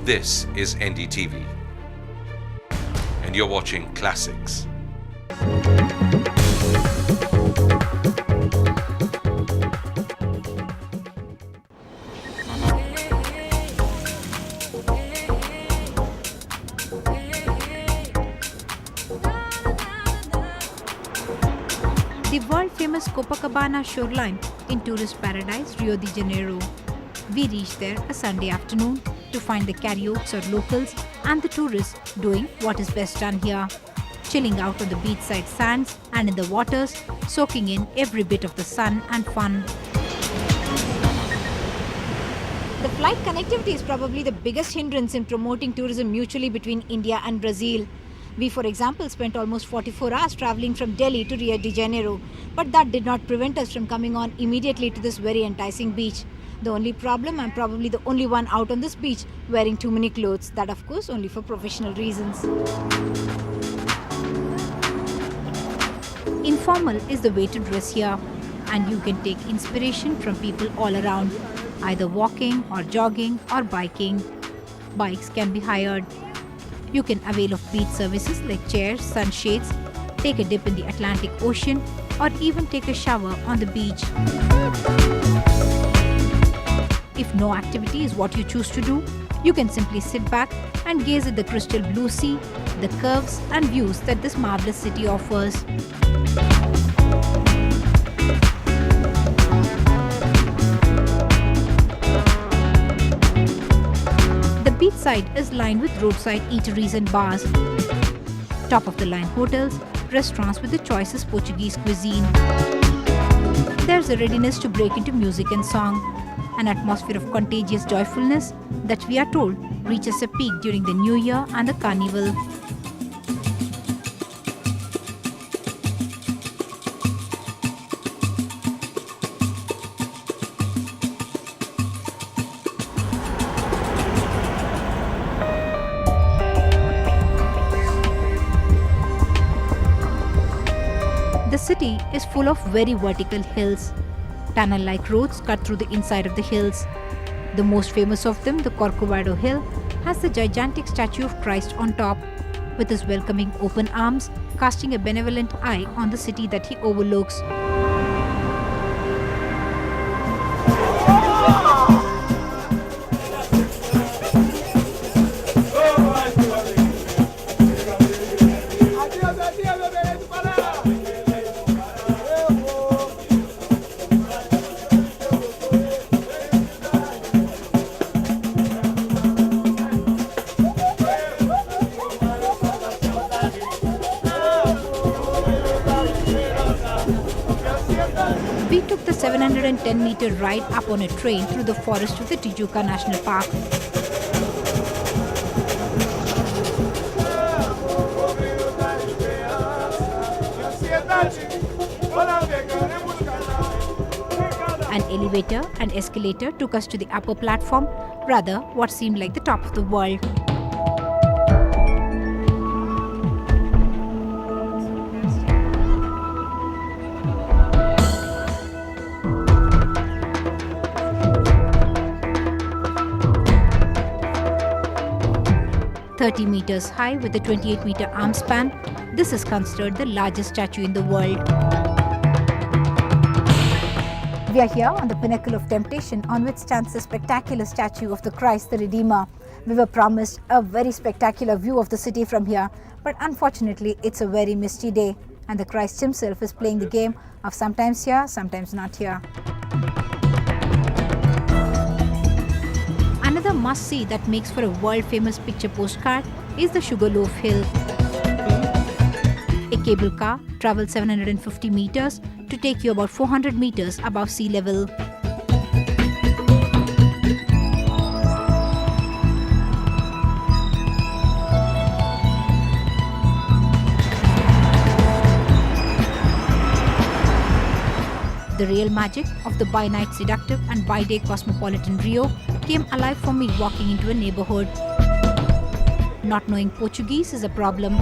This is NDTV, and you're watching Classics. The world-famous Copacabana shoreline in tourist paradise Rio De Janeiro. We reached there a Sunday afternoon to find the cariotes or locals and the tourists doing what is best done here, chilling out on the beachside sands and in the waters, soaking in every bit of the sun and fun. The flight connectivity is probably the biggest hindrance in promoting tourism mutually between India and Brazil. We, for example, spent almost 44 hours traveling from Delhi to Rio de Janeiro, but that did not prevent us from coming on immediately to this very enticing beach. The only problem, I'm probably the only one out on this beach wearing too many clothes. That, of course, only for professional reasons. Informal is the way to dress here, and you can take inspiration from people all around, either walking or jogging or biking. Bikes can be hired. You can avail of beach services like chairs, sunshades, take a dip in the Atlantic Ocean, or even take a shower on the beach. If no activity is what you choose to do, you can simply sit back and gaze at the crystal blue sea, the curves and views that this marvelous city offers. The beachside is lined with roadside eateries and bars, top-of-the-line hotels, restaurants with the choicest Portuguese cuisine. There's a readiness to break into music and song, an atmosphere of contagious joyfulness that we are told reaches a peak during the New Year and the Carnival. The city is full of very vertical hills. Tunnel-like roads cut through the inside of the hills. The most famous of them, the Corcovado Hill, has the gigantic statue of Christ on top, with his welcoming open arms, casting a benevolent eye on the city that he overlooks. We took the 710-meter ride up on a train through the forest of the Tijuca National Park. An elevator and escalator took us to the upper platform, rather what seemed like the top of the world. "30 meters high with a 28-meter arm span, this is considered the largest statue in the world." We are here on the pinnacle of temptation on which stands the spectacular statue of the Christ the Redeemer. We were promised a very spectacular view of the city from here, but unfortunately it's a very misty day and the Christ himself is playing the game of sometimes here, sometimes not here. Another must-see that makes for a world-famous picture postcard is the Sugarloaf Hill. A cable car travels 750 meters to take you about 400 meters above sea level. The real magic of the by-night seductive and by-day cosmopolitan Rio came alive for me walking into a neighborhood. Not knowing Portuguese is a problem,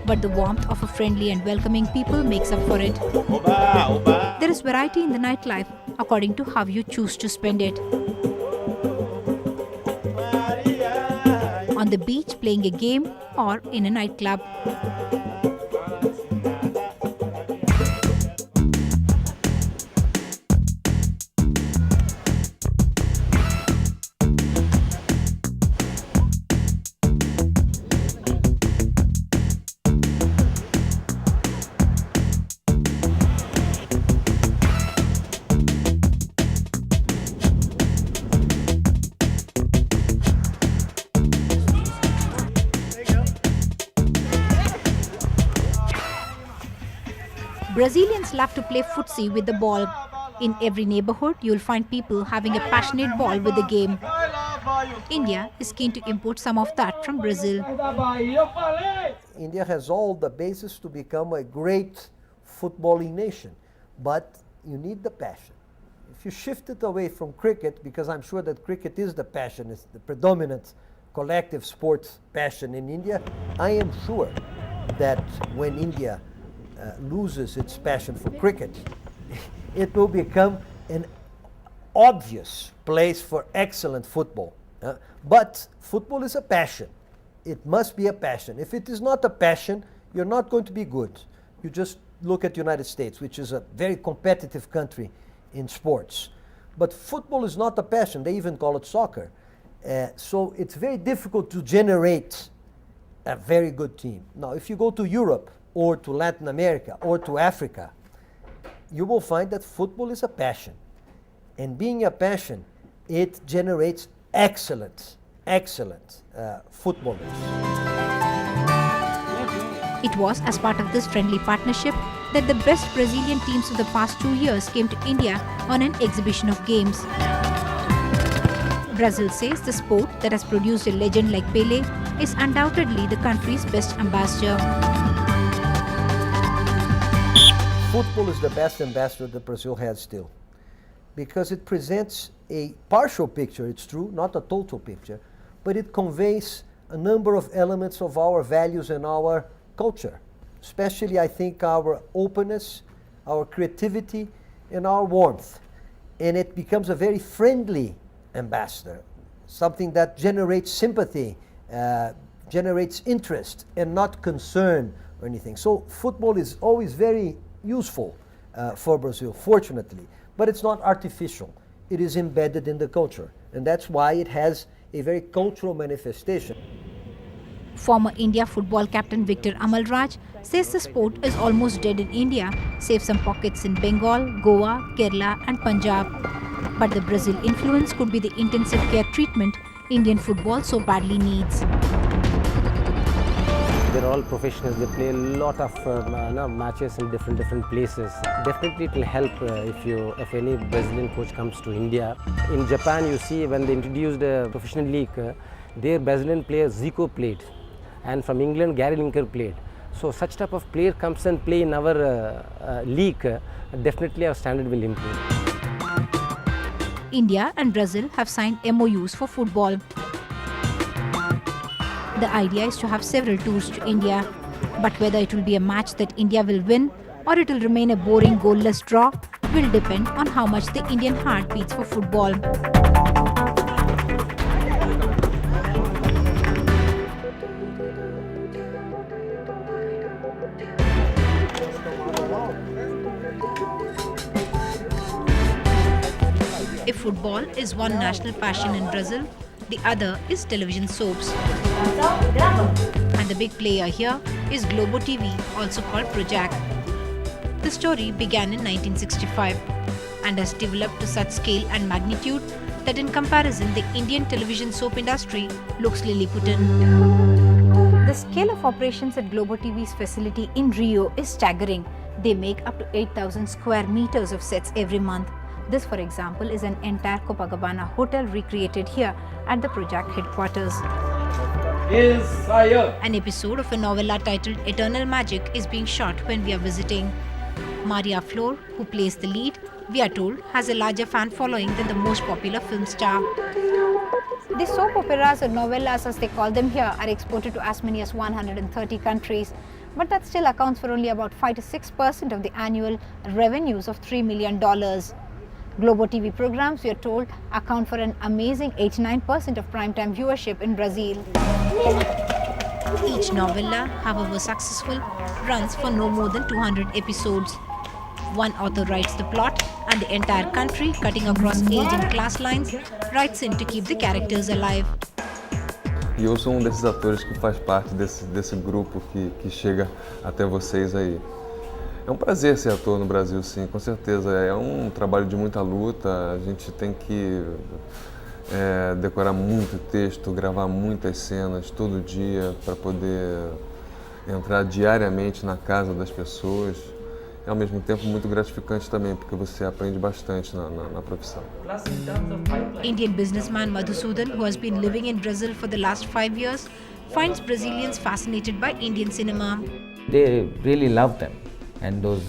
but the warmth of a friendly and welcoming people makes up for it. There is variety in the nightlife according to how you choose to spend it. on the beach playing a game, or in a nightclub. Brazilians love to play footsie with the ball. In every neighborhood, you'll find people having a passionate ball with the game. India is keen to import some of that from Brazil. India has all the basis to become a great footballing nation, but you need the passion. If you shift it away from cricket, because I'm sure that cricket is the passion, it's the predominant collective sports passion in India, I am sure that when India loses its passion for cricket, it will become an obvious place for excellent football. But football is a passion. It must be a passion. If it is not a passion, you're not going to be good. You just look at the United States, which is a very competitive country in sports. But football is not a passion. They even call it soccer. So it's very difficult to generate a very good team. Now, if you go to Europe, or to Latin America, or to Africa, you will find that football is a passion. And being a passion, it generates excellent footballers. It was as part of this friendly partnership that the best Brazilian teams of the past 2 years came to India on an exhibition of games. Brazil says the sport that has produced a legend like Pelé is undoubtedly the country's best ambassador. Football is the best ambassador that Brazil has still, because it presents a partial picture, it's true, not a total picture, but it conveys a number of elements of our values and our culture, especially I think our openness, our creativity, and our warmth. And it becomes a very friendly ambassador, something that generates sympathy, generates interest, and not concern or anything. So football is always very useful for Brazil, fortunately, but it's not artificial. It is embedded in the culture, and that's why it has a very cultural manifestation. Former India football captain Victor Amalraj says the sport is almost dead in India, save some pockets in Bengal, Goa, Kerala and Punjab. But the Brazil influence could be the intensive care treatment Indian football so badly needs. They're all professionals. They play a lot of matches in different places. Definitely it will help if any Brazilian coach comes to India. In Japan, you see when they introduced a professional league, their Brazilian player Zico played, and from England Gary Lineker played. So such type of player comes and play in our league, definitely our standard will improve. India and Brazil have signed MOUs for football. The idea is to have several tours to India, but whether it will be a match that India will win or it will remain a boring goalless draw will depend on how much the Indian heart beats for football. If football is one national passion in Brazil, the other is television soaps. And the big player here is Globo TV, also called Projac. The story began in 1965 and has developed to such scale and magnitude that in comparison the Indian television soap industry looks Lilliputian. The scale of operations at Globo TV's facility in Rio is staggering. They make up to 8,000 square meters of sets every month. This, for example, is an entire Copacabana hotel recreated here at the Projac headquarters. An episode of a novella titled Eternal Magic is being shot when we are visiting. Maria Flor, who plays the lead, we are told has a larger fan following than the most popular film star. The soap operas or novellas, as they call them here, are exported to as many as 130 countries. But that still accounts for only about 5 to 6% of the annual revenues of $3 million. Globo TV programs, we are told, account for an amazing 89% of primetime viewership in Brazil. Each novella, however successful, runs for no more than 200 episodes. One author writes the plot, and the entire country, cutting across age and class lines, writes in to keep the characters alive. E eu sou desses atores que faz parte desse grupo que chega até vocês aí. É prazer ser ator no Brasil, sim, com certeza. É trabalho de muita luta, a gente tem que decorar muito texto, gravar muitas cenas todo dia para poder entrar diariamente na casa das pessoas. É ao mesmo tempo muito gratificante também, porque você aprende bastante na profissão. Indian businessman Madhusudan, who has been living in Brazil for the last 5 years, finds Brazilians fascinated by Indian cinema. They really love them. And those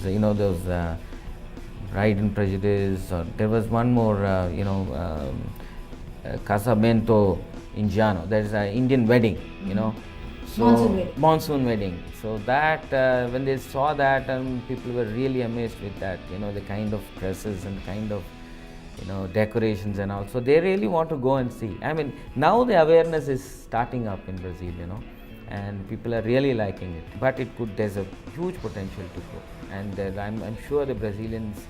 Pride and Prejudice, or there was one more, Casamento Indiano, that is an Indian wedding, So, monsoon wedding. So that, when they saw that, people were really amazed with that, the kind of dresses and kind of, decorations and all. So they really want to go and see. I mean, now the awareness is starting up in Brazil, and people are really liking it. But there's a huge potential to grow, and I'm sure the Brazilians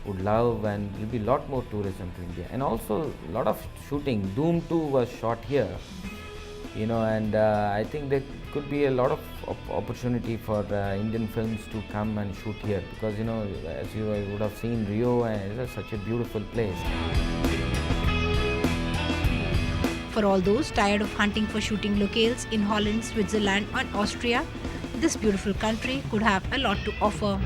would love, and there will be a lot more tourism to India. And also a lot of shooting. Doom 2 was shot here, and I think there could be a lot of opportunity for Indian films to come and shoot here, because as you would have seen, Rio is such a beautiful place. For all those tired of hunting for shooting locales in Holland, Switzerland and Austria, this beautiful country could have a lot to offer.